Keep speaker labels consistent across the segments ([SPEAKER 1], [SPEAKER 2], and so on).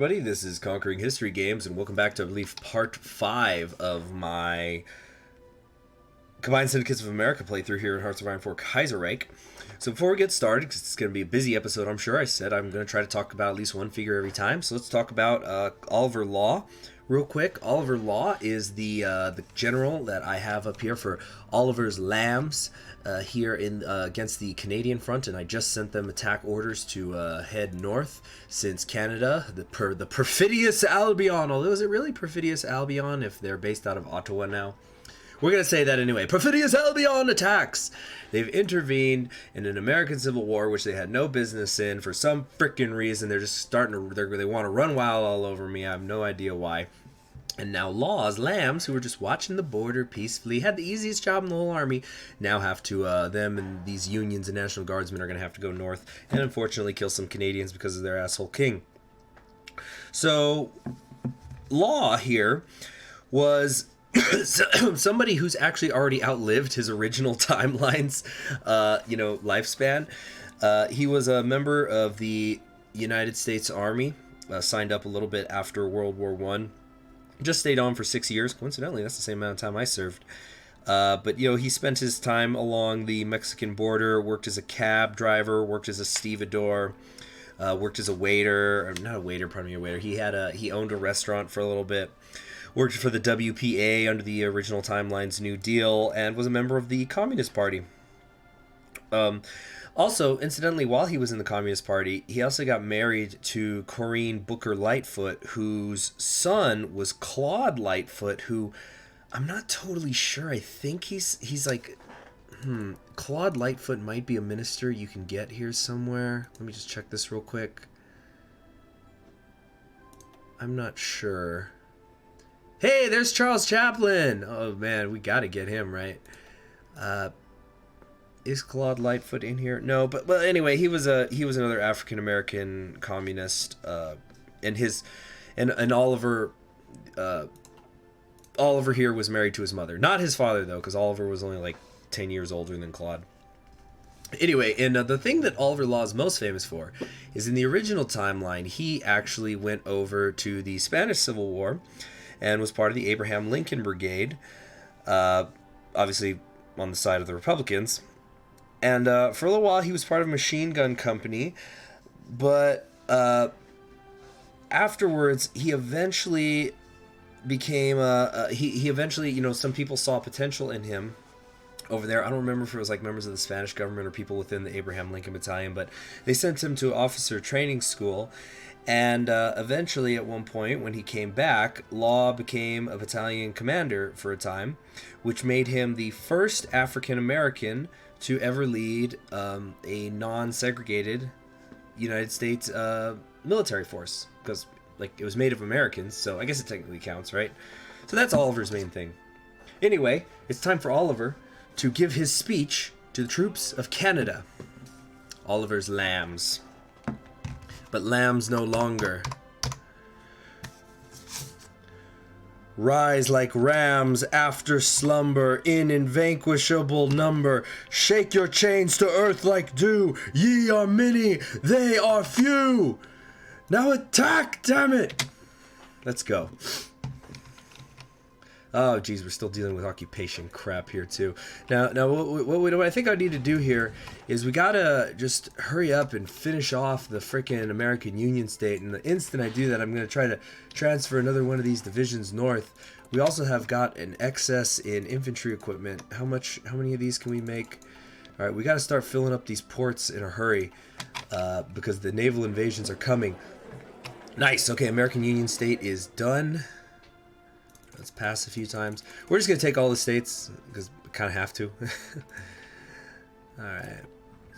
[SPEAKER 1] everybody, this is Conquering History Games, and welcome back to, I believe, part 5 of my Combined Syndicates of America playthrough here in Hearts of Iron 4 Kaiserreich. So before we get started, because it's going to be a busy episode, I'm sure, I said I'm going to try to talk about at least one figure every time. So let's talk about Oliver Law real quick. Oliver Law is the general that I have up here for Oliver's Lambs here in against the Canadian front, and I just sent them attack orders to head north since Canada, the perfidious Albion, although is it really perfidious Albion if they're based out of Ottawa now? We're going to say that anyway. Perfidious Albion attacks! They've intervened in an American Civil War, which they had no business in. For some frickin' reason, they're just starting to... They want to run wild all over me. I have no idea why. And now Law's Lambs, who were just watching the border peacefully, had the easiest job in the whole army, now have to... them and these unions and National Guardsmen are going to have to go north and unfortunately kill some Canadians because of their asshole king. So, Law here was... somebody who's actually already outlived his original timeline's, lifespan. He was a member of the United States Army, signed up a little bit after World War I. Just stayed on for 6 years. Coincidentally, that's the same amount of time I served. But, he spent his time along the Mexican border, worked as a cab driver, worked as a stevedore, worked as a waiter, or not a waiter, pardon me, a waiter. He owned a restaurant for a little bit. Worked for the WPA under the original timeline's New Deal, and was a member of the Communist Party. Also, incidentally, while he was in the Communist Party, he also got married to Corinne Booker Lightfoot, whose son was Claude Lightfoot, who I'm not totally sure. I think he's like... Claude Lightfoot might be a minister you can get here somewhere. Let me just check this real quick. I'm not sure. Hey, there's Charles Chaplin! Oh man, we gotta get him, right? Is Claude Lightfoot in here? No, but anyway, he was another African American communist, and Oliver here was married to his mother, not his father though, because Oliver was only like 10 years older than Claude. Anyway, and the thing that Oliver Law is most famous for is in the original timeline, he actually went over to the Spanish Civil War and was part of the Abraham Lincoln Brigade, obviously on the side of the Republicans. And for a little while, he was part of a machine gun company, but afterwards, he eventually became, he eventually, some people saw potential in him over there. I don't remember if it was like members of the Spanish government or people within the Abraham Lincoln Battalion, but they sent him to officer training school. And eventually, at one point, when he came back, Law became a battalion commander for a time, which made him the first African-American to ever lead a non-segregated United States military force. Because, it was made of Americans, so I guess it technically counts, right? So that's Oliver's main thing. Anyway, it's time for Oliver to give his speech to the troops of Canada. Oliver's Lambs. But lambs no longer. Rise like rams after slumber in invanquishable number. Shake your chains to earth like dew. Ye are many, they are few. Now attack, damn it! Let's go. Oh, geez, we're still dealing with occupation crap here, too. Now, what I think I need to do here is we gotta just hurry up and finish off the frickin' American Union state. And the instant I do that, I'm gonna try to transfer another one of these divisions north. We also have got an excess in infantry equipment. How many of these can we make? All right, we gotta start filling up these ports in a hurry because the naval invasions are coming. Nice, okay, American Union state is done. Let's pass a few times. We're just going to take all the states because we kind of have to. Alright.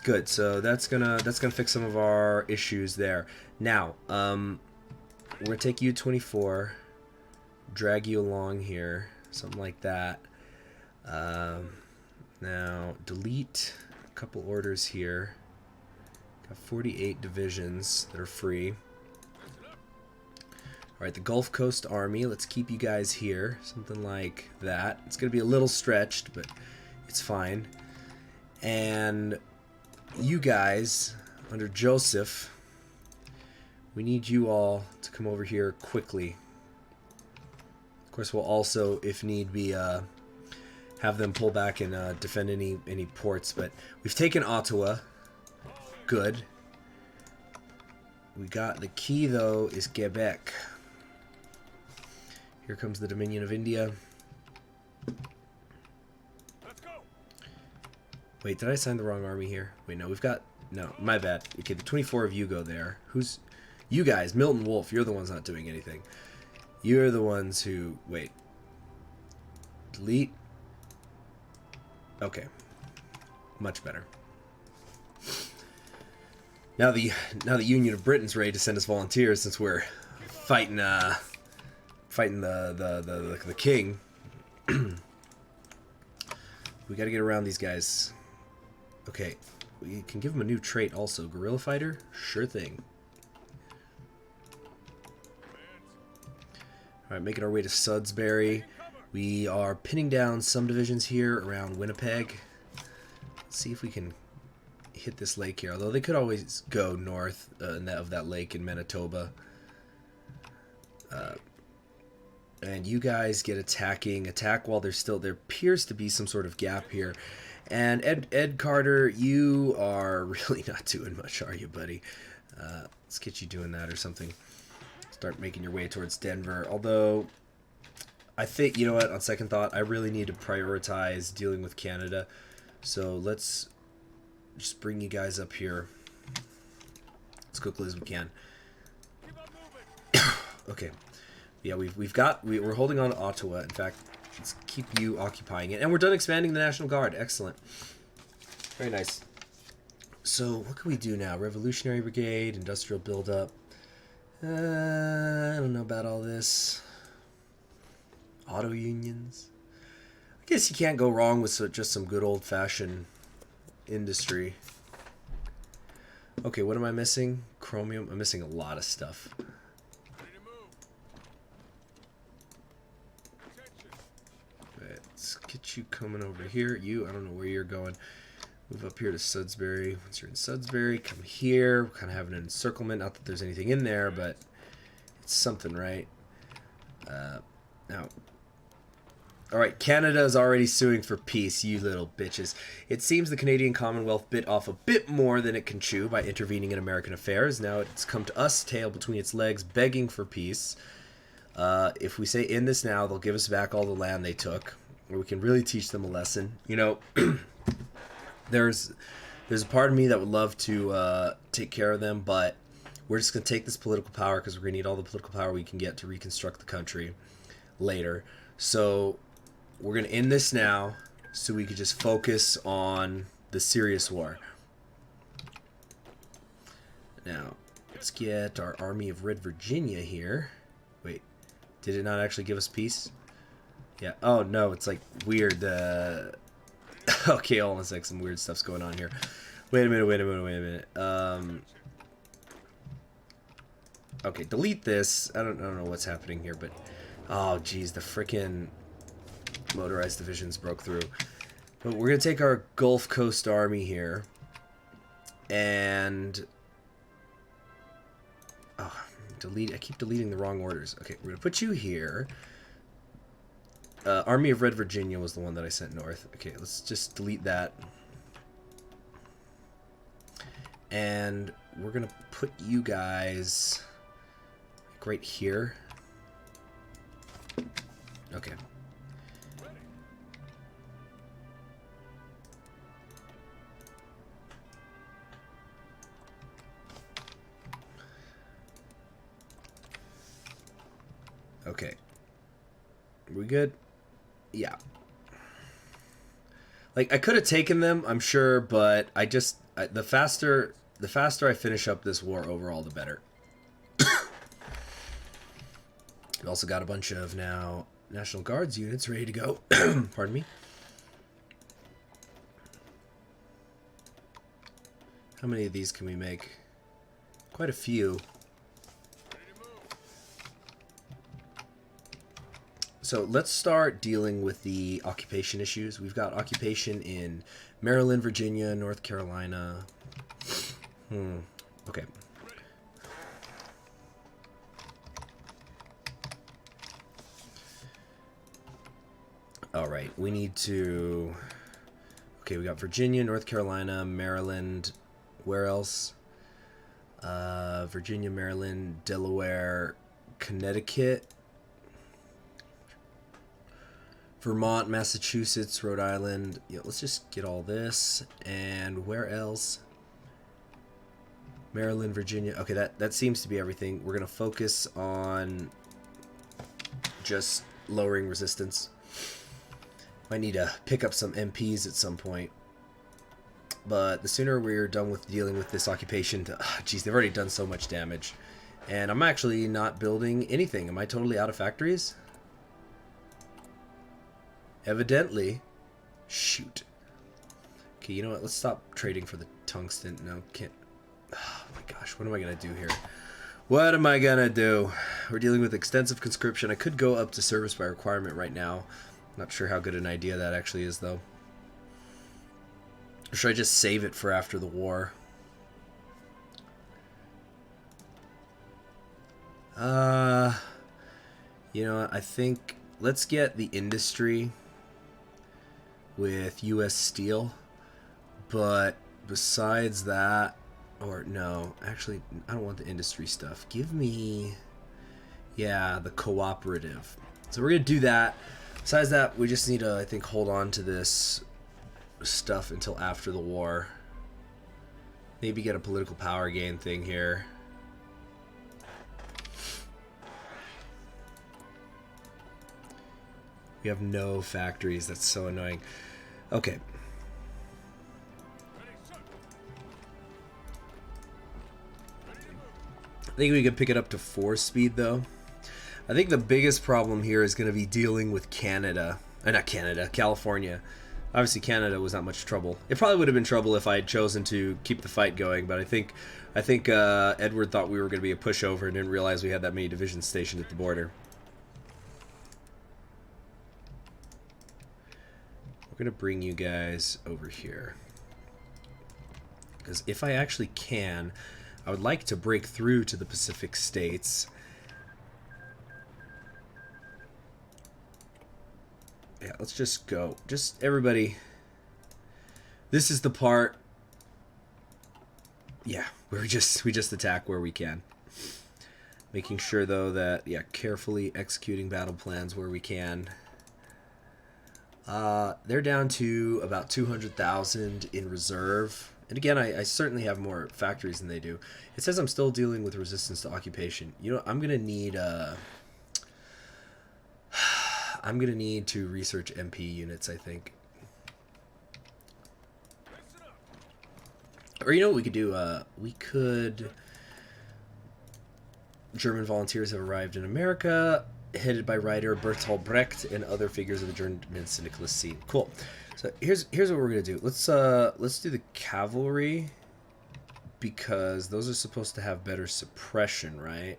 [SPEAKER 1] Good. So that's gonna fix some of our issues there. Now, we're going to take U-24, drag you along here, something like that. Now, delete a couple orders here. Got 48 divisions that are free. Alright, the Gulf Coast Army, let's keep you guys here. Something like that. It's going to be a little stretched, but it's fine. And you guys, under Joseph, We need you all to come over here quickly. Of course, we'll also, if need be, have them pull back and defend any ports. But we've taken Ottawa. Good. We got the key, though, is Quebec. Here comes the Dominion of India.
[SPEAKER 2] Let's go.
[SPEAKER 1] Wait, did I sign the wrong army here? Wait, no, we've got... No, my bad. Okay, the 24 of you go there. Who's... You guys, Milton Wolf, you're the ones not doing anything. You're the ones who... Wait. Delete. Okay. Much better. Now the Union of Britain's ready to send us volunteers since we're fighting the king. We got to get around these guys. Okay, we can give them a new trait also. Guerrilla fighter, sure thing. All right, making our way to Sudbury. We are pinning down some divisions here around Winnipeg. Let's see if we can hit this lake here, although they could always go north of that lake in Manitoba. And you guys get attack while there's still, there appears to be some sort of gap here. And Ed Carter, you are really not doing much, are you, buddy? Let's get you doing that or something. Start making your way towards Denver, although I think, you know what, on second thought, I really need to prioritize dealing with Canada. So let's just bring you guys up here as quickly as we can. Okay. Yeah, we're holding on to Ottawa. In fact, let's keep you occupying it. And we're done expanding the National Guard. Excellent. Very nice. So what can we do now? Revolutionary Brigade, industrial buildup. I don't know about all this. Auto unions. I guess you can't go wrong with just some good old-fashioned industry. Okay, what am I missing? Chromium. I'm missing a lot of stuff. Let's get you coming over here. You, I don't know where you're going. Move up here to Sudbury. Once you're in Sudbury, come here. We're kind of having an encirclement. Not that there's anything in there, but it's something, right? Now, all right, Canada is already suing for peace, you little bitches. It seems the Canadian Commonwealth bit off a bit more than it can chew by intervening in American affairs. Now it's come to us, tail between its legs, begging for peace. If we say end this now, they'll give us back all the land they took, or we can really teach them a lesson. You know, there's a part of me that would love to take care of them, but we're just going to take this political power because we're going to need all the political power we can get to reconstruct the country later. So we're going to end this now so we could just focus on the serious war. Now, let's get our Army of Red Virginia here. Wait, did it not actually give us peace? Yeah. Oh, no, it's like weird. Okay, hold on a sec. Some weird stuff's going on here. Wait a minute. Okay, delete this. I don't know what's happening here, but... Oh, geez, the frickin' motorized divisions broke through. But we're going to take our Gulf Coast Army here. And... Oh, delete. I keep deleting the wrong orders. Okay, we're going to put you here. Army of Red Virginia was the one that I sent north. Okay, let's just delete that. And we're going to put you guys like right here. Okay. Okay. We good? Yeah. Like, I could have taken them, I'm sure, but the faster I finish up this war overall, the better. We also got a bunch of now National Guards units ready to go. Pardon me. How many of these can we make? Quite a few. So let's start dealing with the occupation issues. We've got occupation in Maryland, Virginia, North Carolina. Okay. Alright, we need to... Okay, we got Virginia, North Carolina, Maryland. Where else? Virginia, Maryland, Delaware, Connecticut, Vermont, Massachusetts, Rhode Island. Yeah, let's just get all this. And where else? Maryland, Virginia. Okay, that seems to be everything. We're going to focus on just lowering resistance. Might need to pick up some MPs at some point. But the sooner we're done with dealing with this occupation... Geez, they've already done so much damage. And I'm actually not building anything. Am I totally out of factories? Evidently. Shoot. Okay, you know what? Let's stop trading for the tungsten. No, can't... Oh my gosh, what am I going to do here? What am I going to do? We're dealing with extensive conscription. I could go up to service by requirement right now. Not sure how good an idea that actually is, though. Or should I just save it for after the war? You know what? I think let's get the industry with U.S. Steel. But besides that, or no, actually, I don't want the industry stuff. Give me, yeah, the cooperative. So we're going to do that. Besides that, we just need to, I think, hold on to this stuff until after the war. Maybe get a political power gain thing here. We have no factories. That's so annoying. Okay. I think we can pick it up to 4 speed though. I think the biggest problem here is going to be dealing with Canada. Not Canada, California. Obviously, Canada was not much trouble. It probably would have been trouble if I had chosen to keep the fight going, but I think Edward thought we were going to be a pushover and didn't realize we had that many divisions stationed at the border. We're going to bring you guys over here. Because if I actually can, I would like to break through to the Pacific States. Yeah, let's just go. Just everybody. This is the part. Yeah, where we just attack where we can. Making sure though that, yeah, carefully executing battle plans where we can. They're down to about 200,000 in reserve. And again, I certainly have more factories than they do. It says I'm still dealing with resistance to occupation. You know, I'm gonna need to research MP units, I think. Or you know what we could do? We could... German volunteers have arrived in America, headed by writer Bertolt Brecht and other figures of the German syndicalist scene. Cool. So here's what we're gonna do. Let's do the cavalry, because those are supposed to have better suppression, right?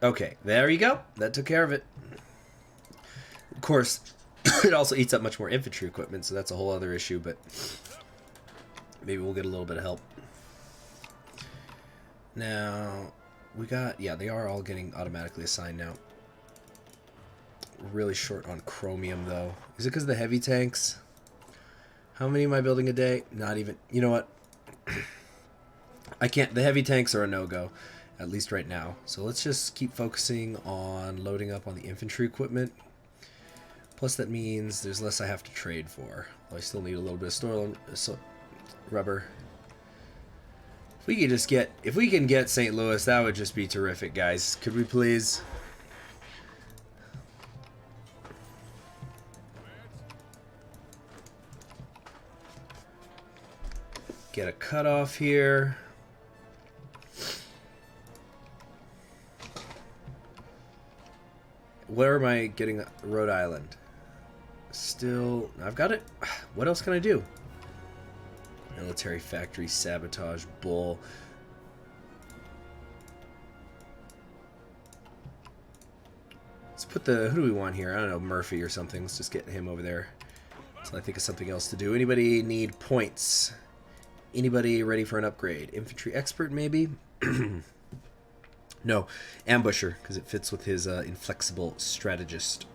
[SPEAKER 1] Okay, there you go. That took care of it. Of course, it also eats up much more infantry equipment, so that's a whole other issue, but maybe we'll get a little bit of help. Now, we got... Yeah, they are all getting automatically assigned now. Really short on chromium, though. Is it because of the heavy tanks? How many am I building a day? Not even... You know what? I can't... The heavy tanks are a no-go. At least right now. So let's just keep focusing on loading up on the infantry equipment. Plus that means there's less I have to trade for. Well, I still need a little bit of store rubber. If we could just get... If we can get St. Louis, that would just be terrific, guys. Could we please? Get a cutoff here. Where am I getting Rhode Island? Still, I've got it. What else can I do? Military factory sabotage bull. Let's put the, who do we want here? I don't know, Murphy or something. Let's just get him over there. So I think of something else to do. Anybody need points? Anybody ready for an upgrade? Infantry expert, maybe? No, ambusher, because it fits with his inflexible strategist.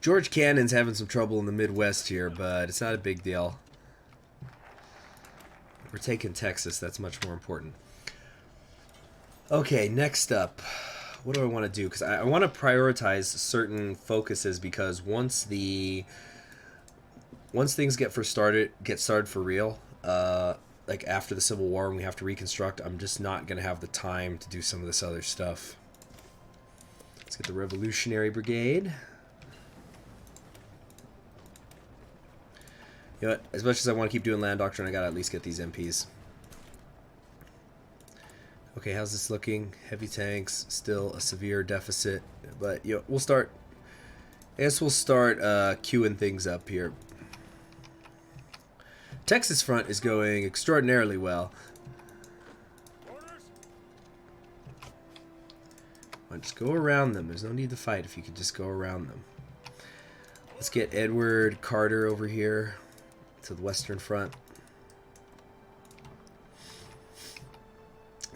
[SPEAKER 1] George Cannon's having some trouble in the Midwest here, but it's not a big deal. We're taking Texas. That's much more important. Okay, next up. What do I want to do? Because I want to prioritize certain focuses, because once things get started for real, like after the Civil War and we have to reconstruct, I'm just not going to have the time to do some of this other stuff. Let's get the Revolutionary Brigade. You know what? As much as I want to keep doing land doctrine, I gotta at least get these MPs. Okay, how's this looking? Heavy tanks, still a severe deficit, but you know, we'll start. I guess we'll start queuing things up here. Texas front is going extraordinarily well. Well, just go around them. There's no need to fight if you could just go around them. Let's get Edward Carter over here to the Western Front.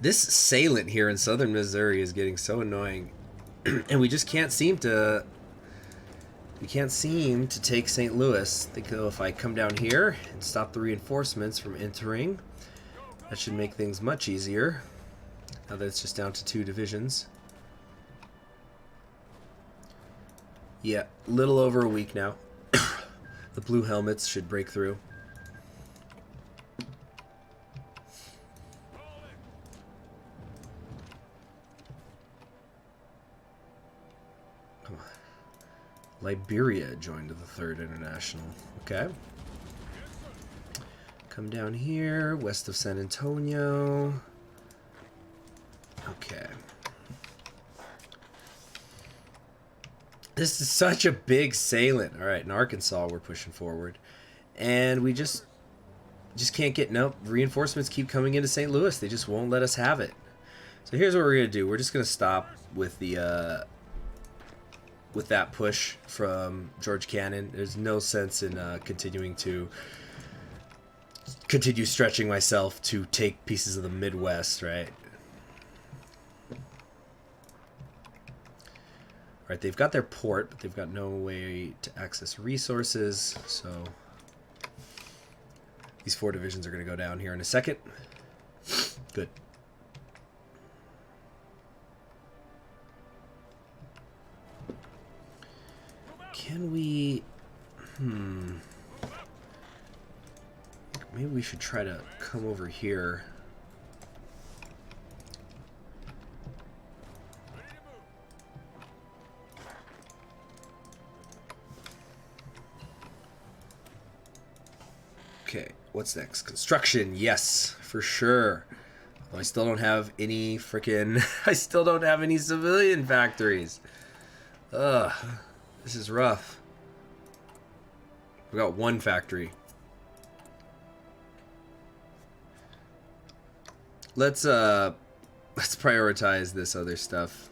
[SPEAKER 1] This salient here in southern Missouri is getting so annoying, and we just can't seem to. We can't seem to take St. Louis. I think though if I come down here and stop the reinforcements from entering, that should make things much easier. Now that it's just down to 2 divisions. Yeah, a little over a week now. The blue helmets should break through. Come on. Liberia joined the 3rd International. Okay. Come down here, west of San Antonio. Okay. This is such a big salient. All right, in Arkansas, we're pushing forward. And we just can't get... Nope, reinforcements keep coming into St. Louis. They just won't let us have it. So here's what we're going to do. We're just going to stop with the... with that push from George Cannon. There's no sense in continue stretching myself to take pieces of the Midwest, right? Right, they've got their port, but they've got no way to access resources, so these 4 divisions are going to go down here in a second. Good. Can we... Maybe we should try to come over here. Okay, what's next? Construction, yes, for sure. Well, I still don't have any freaking... I still don't have any civilian factories. Ugh, this is rough. We got 1 factory. Let's prioritize this other stuff.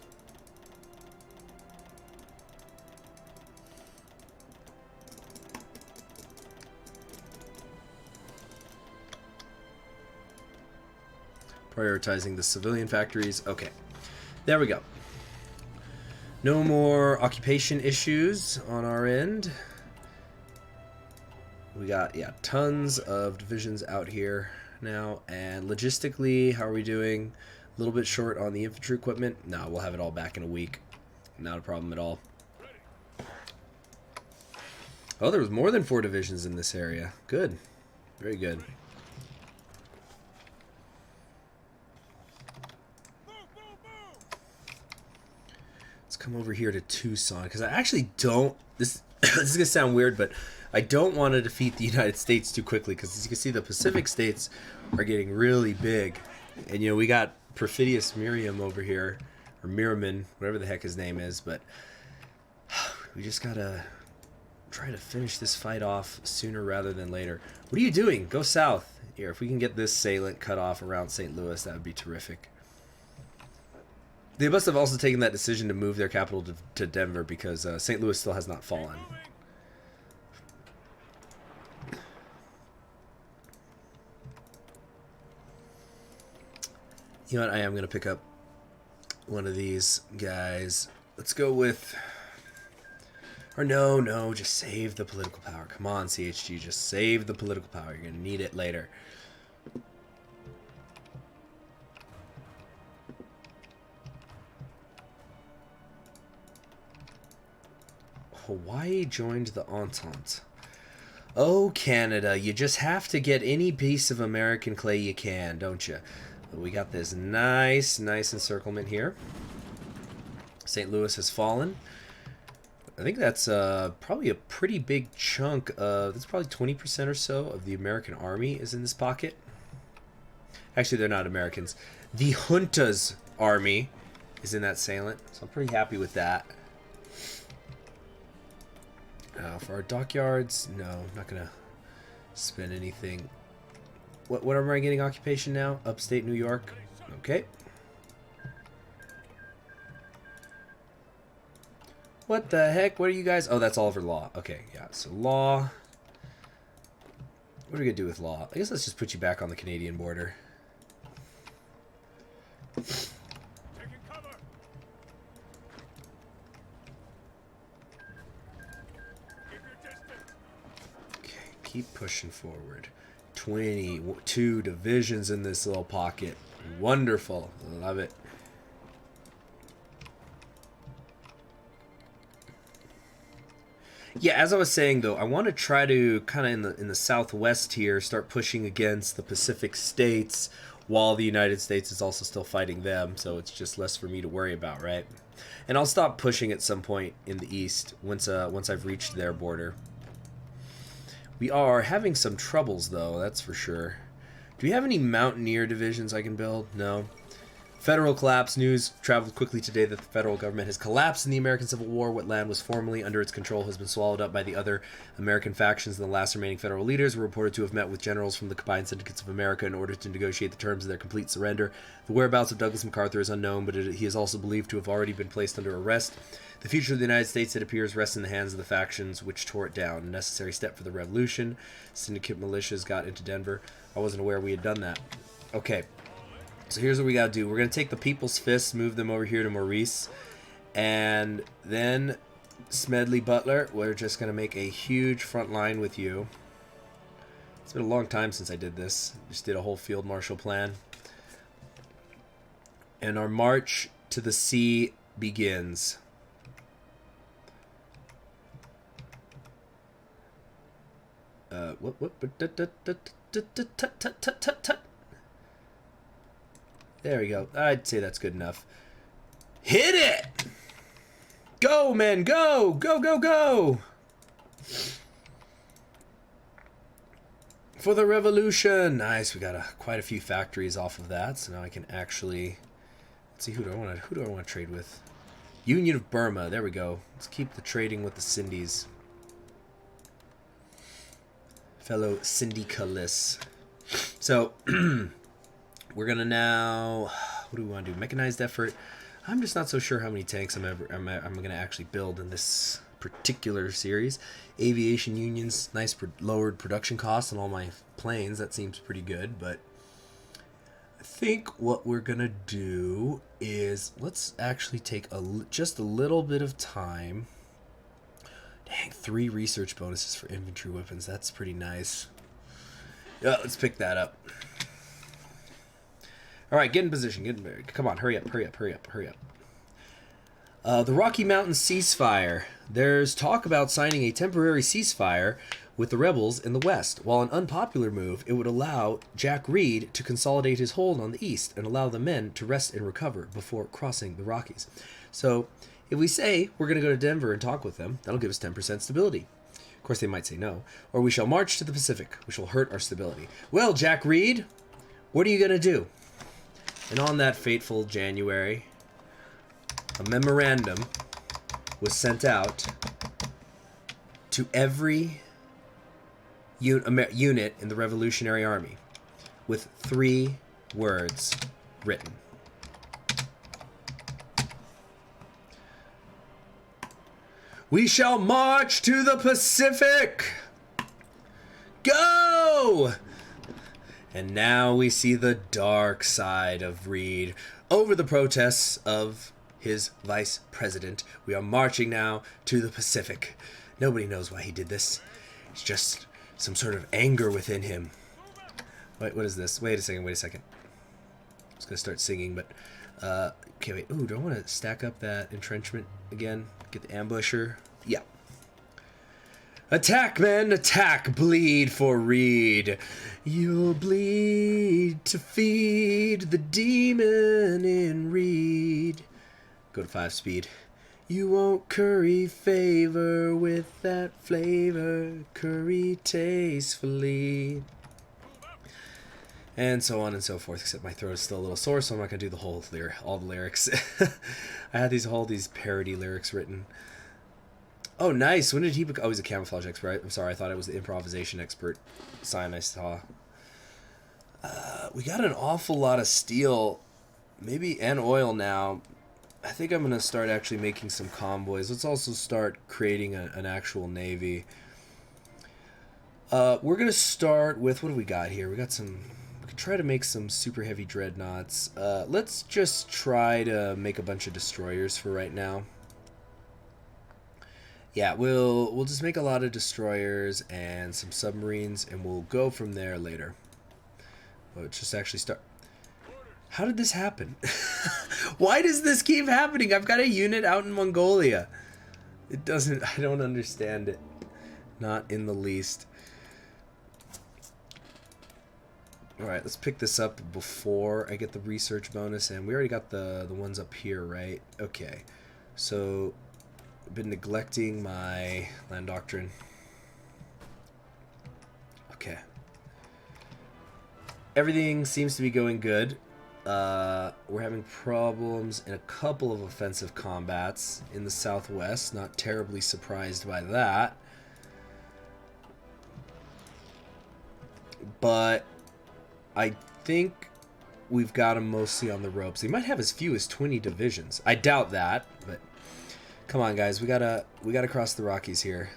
[SPEAKER 1] Prioritizing the civilian factories. Okay, there we go. No more occupation issues on our end. We got, yeah, tons of divisions out here now. And logistically, how are we doing? A little bit short on the infantry equipment. No, we'll have it all back in a week. Not a problem at all. Oh, there was more than 4 divisions in this area. Good. Very good. Come over here to Tucson, because I actually don't... This is going to sound weird, but I don't want to defeat the United States too quickly, because as you can see, the Pacific states are getting really big. And, you know, we got Perfidious Miriam over here, or Miraman, whatever the heck his name is, but we just got to try to finish this fight off sooner rather than later. What are you doing? Go south. Here, if we can get this salient cut off around St. Louis, that would be terrific. They must have also taken that decision to move their capital to Denver, because St. Louis still has not fallen. You know what? I am going to pick up one of these guys. Let's go with... Or no, just save the political power. Come on, CHG, just save the political power. You're going to need it later. Hawaii joined the Entente. Oh, Canada, you just have to get any piece of American clay you can, don't you? We got this nice encirclement here. St. Louis has fallen. I think that's probably a pretty big chunk of... That's probably 20% or so of the American army is in this pocket. Actually, they're not Americans. The junta's army is in that salient, so I'm pretty happy with that. For our dockyards, no, I'm not going to spend anything. What am I getting occupation now? Upstate New York. Okay. What the heck? What are you guys? Oh, that's Oliver Law. Okay, yeah. So Law. What are we going to do with Law? I guess let's just put you back on the Canadian border. Okay, keep pushing forward. 22 divisions in this little pocket. Wonderful. Love it. Yeah, as I was saying though, I want to try to kind of in the southwest here start pushing against the Pacific states while the United States is also still fighting them, so it's just less for me to worry about, right? And I'll stop pushing at some point in the east once I've reached their border. We are having some troubles though, that's for sure. Do we have any mountaineer divisions I can build? No. Federal collapse news traveled quickly today that the federal government has collapsed in the American Civil War. What land was formerly under its control has been swallowed up by the other American factions, and the last remaining federal leaders were reported to have met with generals from the combined syndicates of America in order to negotiate the terms of their complete surrender. The whereabouts of Douglas MacArthur is unknown, but he is also believed to have already been placed under arrest. The future of the United States, it appears, rests in the hands of the factions which tore it down. A necessary step for the revolution. Syndicate militias got into Denver. I wasn't aware we had done that. Okay. So here's what we gotta do. We're gonna take the People's Fists, move them over here to Maurice, and then Smedley Butler, we're just gonna make a huge front line with you. It's been a long time since I did this. Just did a whole field marshal plan. And our march to the sea begins. There we go. I'd say that's good enough. Hit it! Go, men, go! Go, go, go! For the revolution! Nice, we got quite a few factories off of that, so now I can actually... Let's see, who do I want to trade with? Union of Burma, there we go. Let's keep the trading with the Sindies. Fellow syndicalists. So... We're gonna now, what do we want to do? Mechanized effort. I'm just not so sure how many tanks I'm gonna actually build in this particular series. Aviation unions, nice lowered production costs on all my planes. That seems pretty good, but I think what we're gonna do is let's actually take just a little bit of time. Dang, 3 research bonuses for infantry weapons. That's pretty nice. Yeah, let's pick that up. All right, get in position. Come on, hurry up. The Rocky Mountains ceasefire. There's talk about signing a temporary ceasefire with the rebels in the west. While an unpopular move, it would allow Jack Reed to consolidate his hold on the east and allow the men to rest and recover before crossing the Rockies. So if we say we're going to go to Denver and talk with them, that'll give us 10% stability. Of course, they might say no. Or we shall march to the Pacific, which will hurt our stability. Well, Jack Reed, what are you going to do? And on that fateful January, a memorandum was sent out to every unit in the Revolutionary Army with 3 words written. We shall march to the Pacific! Go! And now we see the dark side of Reed. Over the protests of his vice president, we are marching now to the Pacific. Nobody knows why he did this. It's just some sort of anger within him. Wait, what is this? Wait a second, wait a second. I was going to start singing, but... okay, wait. Ooh, do I want to stack up that entrenchment again? Get the ambusher? Yeah. Attack, men! Attack! Bleed for Reed! You'll bleed to feed the demon in Reed. Go to 5 speed. You won't curry favor with that flavor. Curry tastefully. And so on and so forth, except my throat is still a little sore, so I'm not going to do the whole all the lyrics. I had all these parody lyrics written. Oh, nice. When did he become... Oh, he's a camouflage expert. I'm sorry, I thought I was the improvisation expert sign I saw. We got an awful lot of steel, maybe, and oil now. I think I'm going to start actually making some convoys. Let's also start creating an actual navy. We're going to start with... What do we got here? We got some... Try to make some super heavy dreadnoughts. Let's just try to make a bunch of destroyers for right now. Yeah, we'll just make a lot of destroyers and some submarines, and we'll go from there later. Let's just actually start. How did this happen? Why does this keep happening? I've got a unit out in Mongolia. It doesn't. I don't understand it. Not in the least. Alright, let's pick this up before I get the research bonus, and we already got the ones up here, right? Okay, so I've been neglecting my land doctrine. Okay. Everything seems to be going good. We're having problems in a couple of offensive combats in the southwest. Not terribly surprised by that. But I think we've got them mostly on the ropes. They might have as few as 20 divisions. I doubt that, but come on, guys. We gotta cross the Rockies here.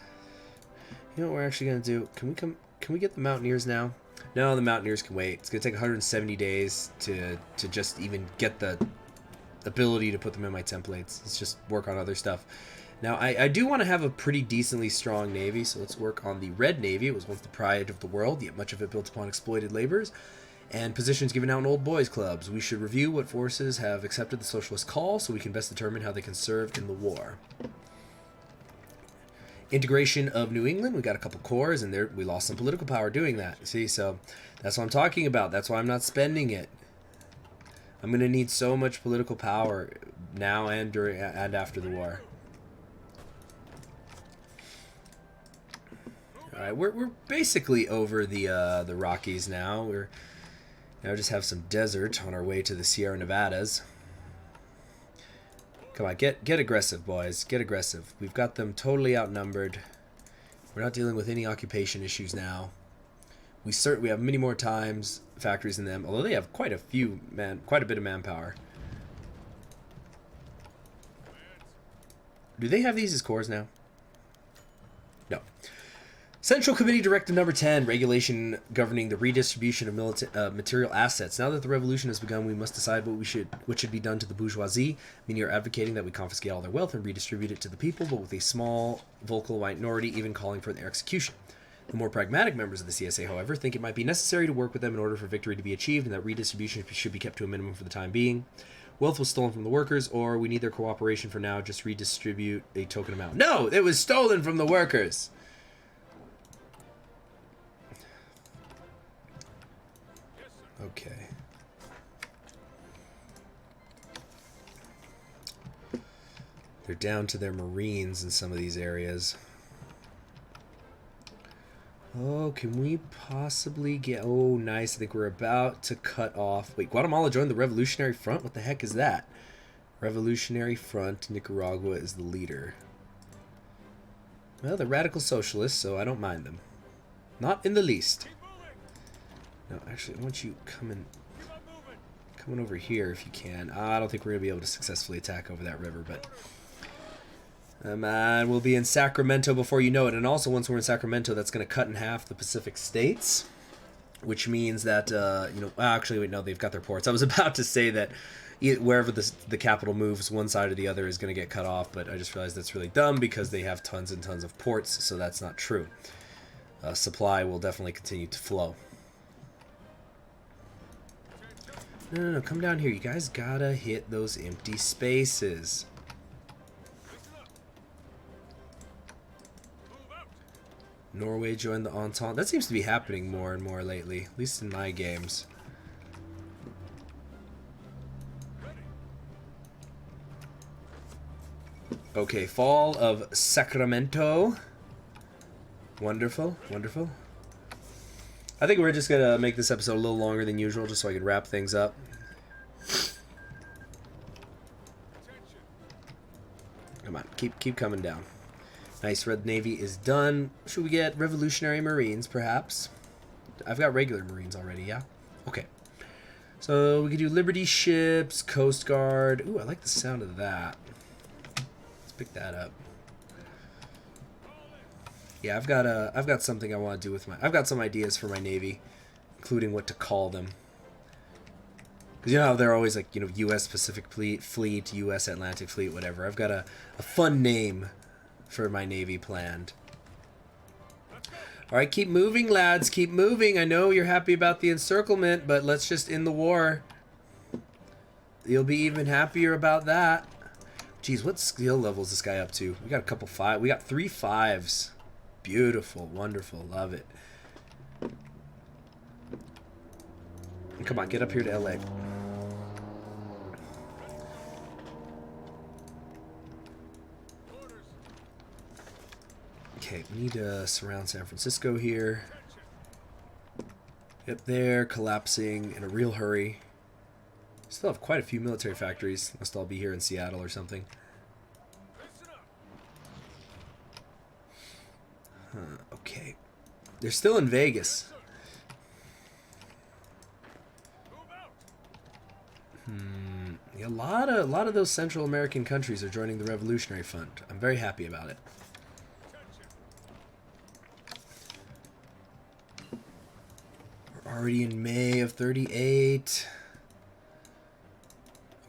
[SPEAKER 1] You know what we're actually gonna do? Can we get the Mountaineers now? No, the Mountaineers can wait. It's gonna take 170 days to just even get the ability to put them in my templates. Let's just work on other stuff. Now, I do want to have a pretty decently strong navy, so let's work on the Red Navy. It was once the pride of the world, yet much of it built upon exploited labors and positions given out in old boys clubs. We should review what forces have accepted the socialist call so we can best determine how they can serve in the war. Integration of New England. We got a couple cores, and there we lost some political power doing that. See, so that's what I'm talking about. That's why I'm not spending it. I'm going to need so much political power now and during and after the war. All right, we're basically over the Rockies now. We're now just have some desert on our way to the Sierra Nevadas. Come on, get aggressive, boys. Get aggressive. We've got them totally outnumbered. We're not dealing with any occupation issues now. We have many more times factories than them, although they have quite a bit of manpower. Do they have these as cores now? No. Central Committee Directive Number 10, regulation governing the redistribution of material assets. Now that the revolution has begun, we must decide what should be done to the bourgeoisie. Meaning you're advocating that we confiscate all their wealth and redistribute it to the people, but with a small vocal minority even calling for their execution. The more pragmatic members of the CSA, however, think it might be necessary to work with them in order for victory to be achieved, and that redistribution should be kept to a minimum for the time being. Wealth was stolen from the workers, or we need their cooperation for now. Just redistribute a token amount. No, it was stolen from the workers. Okay. They're down to their Marines in some of these areas. Oh, can we possibly get... Oh, nice. I think we're about to cut off... Wait, Guatemala joined the Revolutionary Front? What the heck is that? Revolutionary Front. Nicaragua is the leader. Well, they're radical socialists, so I don't mind them. Not in the least. No, actually, I want you coming over here if you can. I don't think we're going to be able to successfully attack over that river, but... man, we'll be in Sacramento before you know it. And also, once we're in Sacramento, that's going to cut in half the Pacific states. which means that actually wait, no, they've got their ports. I was about to say that wherever the capital moves, one side or the other is going to get cut off, but I just realized that's really dumb because they have tons and tons of ports, so that's not true. Supply will definitely continue to flow. No, come down here. You guys gotta hit those empty spaces. Norway joined the Entente. That seems to be happening more and more lately, at least in my games. Okay, fall of Sacramento. Wonderful, wonderful. I think we're just gonna make this episode a little longer than usual, just so I can wrap things up. Come on, keep coming down. Nice, Red Navy is done. Should we get Revolutionary Marines, perhaps? I've got regular Marines already, yeah? Okay. So we could do Liberty ships, Coast Guard. Ooh, I like the sound of that. Let's pick that up. Yeah, I've got something I want to do with my... I've got some ideas for my Navy, including what to call them. Because you know how they're always like, U.S. Pacific Fleet, U.S. Atlantic Fleet, whatever. I've got a fun name for my Navy planned. Alright, keep moving, lads. Keep moving. I know you're happy about the encirclement, but let's just end the war. You'll be even happier about that. Jeez, what skill level is this guy up to? We got a couple five. We got 3 5s. Beautiful, wonderful, love it. Come on, get up here to LA. Okay, we need to surround San Francisco here. Yep, there, collapsing in a real hurry. Still have quite a few military factories. Must all be here in Seattle or something. Okay. They're still in Vegas. Yeah, a lot of those Central American countries are joining the Revolutionary Fund. I'm very happy about it. We're already in May of 38.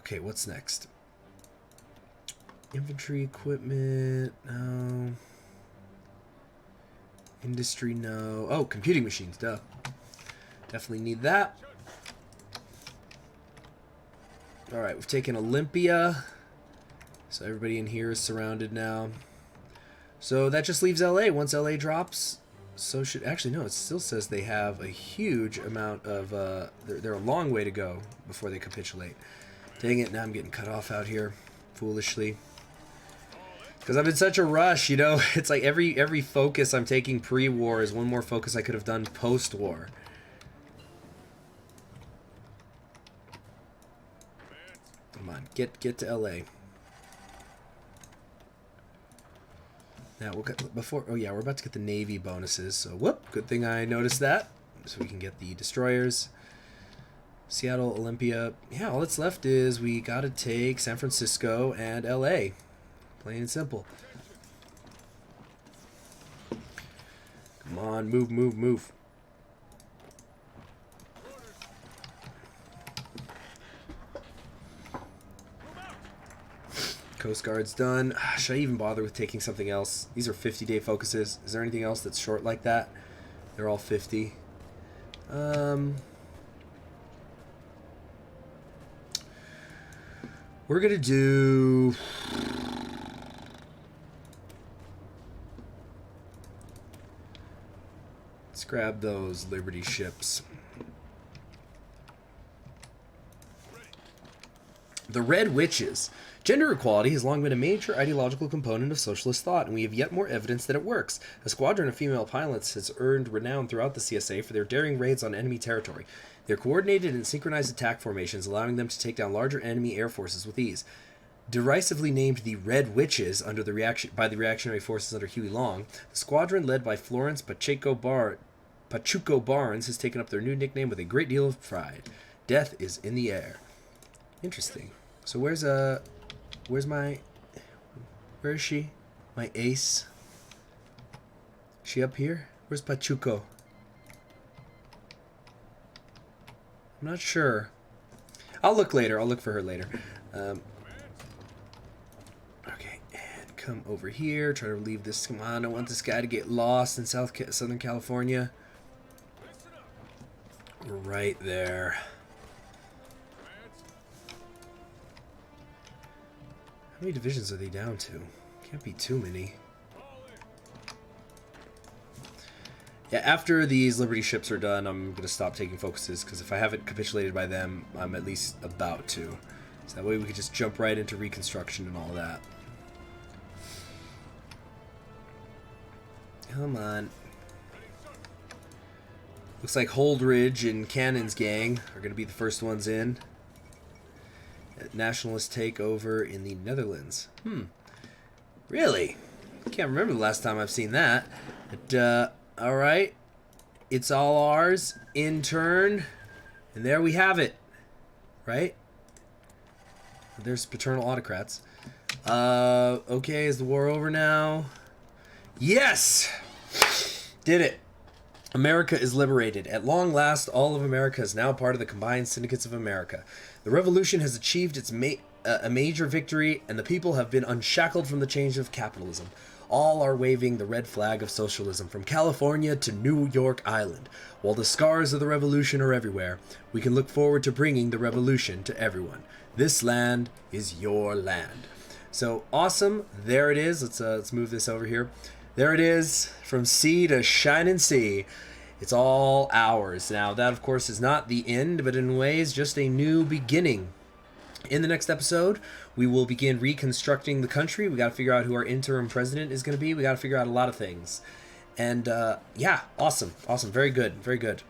[SPEAKER 1] Okay, what's next? Infantry equipment, no. Industry, no. Oh, computing machines, duh. Definitely need that. Alright, we've taken Olympia. So everybody in here is surrounded now. So that just leaves LA. Once LA drops, so should... Actually, no, it still says they have a huge amount of... They're a long way to go before they capitulate. Dang it, now I'm getting cut off out here. Foolishly. Because I'm in such a rush, It's like every focus I'm taking pre-war is one more focus I could have done post-war. Come on, get to LA. Now we'll get before. Oh yeah, we're about to get the Navy bonuses. So whoop, good thing I noticed that. So we can get the destroyers. Seattle, Olympia. Yeah, all that's left is we gotta take San Francisco and LA. Plain and simple. Come on, move, move, move. Coast Guard's done. Should I even bother with taking something else? These are 50-day focuses. Is there anything else that's short like that? They're all 50. We're gonna do... Let's grab those Liberty ships. The Red Witches. Gender equality has long been a major ideological component of socialist thought, and we have yet more evidence that it works. A squadron of female pilots has earned renown throughout the CSA for their daring raids on enemy territory. Their coordinated and synchronized attack formations, allowing them to take down larger enemy air forces with ease. Derisively named the Red Witches by the reactionary forces under Huey Long, the squadron led by Florence Pacheco Barnes has taken up their new nickname with a great deal of pride. Death is in the air. Interesting. So where is she? My ace? She up here? Where's Pachuco? I'm not sure. I'll look later. I'll look for her later. Okay, and come over here. Try to relieve this. Come on, I want this guy to get lost in Southern California. Right there. How many divisions are they down to? Can't be too many. Yeah, after these Liberty ships are done, I'm going to stop taking focuses, because if I haven't capitulated by them, I'm at least about to. So that way we can just jump right into reconstruction and all that. Come on. Looks like Holdridge and Cannon's gang are going to be the first ones in. Nationalist takeover in the Netherlands. Really? Can't remember the last time I've seen that. But, alright. It's all ours in turn. And there we have it. Right? There's paternal autocrats. Okay, is the war over now? Yes! Did it. America is liberated. At long last, all of America is now part of the combined Syndicates of America. The revolution has achieved its a major victory, and the people have been unshackled from the chains of capitalism. All are waving the red flag of socialism from California to New York Island. While the scars of the revolution are everywhere, we can look forward to bringing the revolution to everyone. This land is your land. So awesome. There it is. Let's move this over here. There it is, from sea to shining sea. It's all ours. Now, that, of course, is not the end, but in ways, just a new beginning. In the next episode, we will begin reconstructing the country. We got to figure out who our interim president is going to be. We got to figure out a lot of things. And, yeah, awesome. Awesome. Very good. Very good.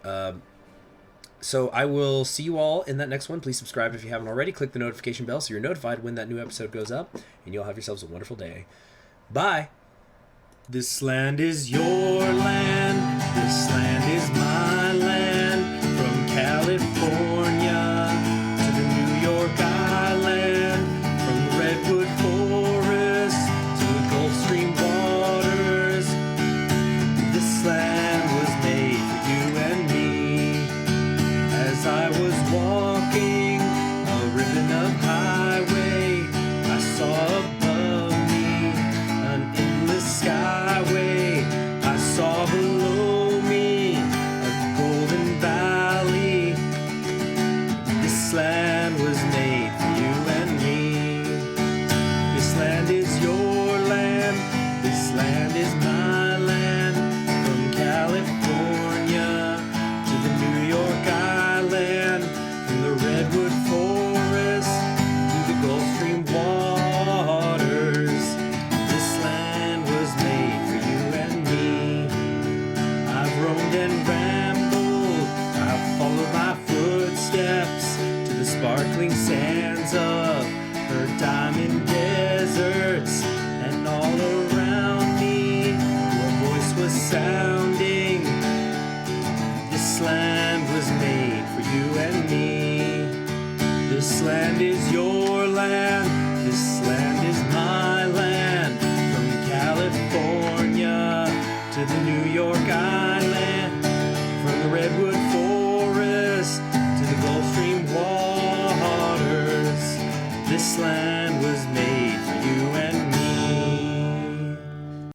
[SPEAKER 1] So I will see you all in that next one. Please subscribe if you haven't already. Click the notification bell so you're notified when that new episode goes up. And you'll have yourselves a wonderful day. Bye. This land is your land, this land is my land, from California to the New York Island, from the Redwood Forest to the Gulf Stream waters. This land was made for you and me. As I was walking a ribbon of highway, I saw above me an endless skyway. I saw below me a golden valley. This land was made for you and me. This land is your land. This land is my land. From California to the New York Island, from the Redwood Forest to the Gulf Stream waters. This land was made for you and me. I've roamed and rambled, I've followed my footsteps to the sparkling sands of her diamond deserts, and all around me your voice was sounding. This land was made for you and me. This land is your land, this land is my land, from California to the New York Island, from the Redwood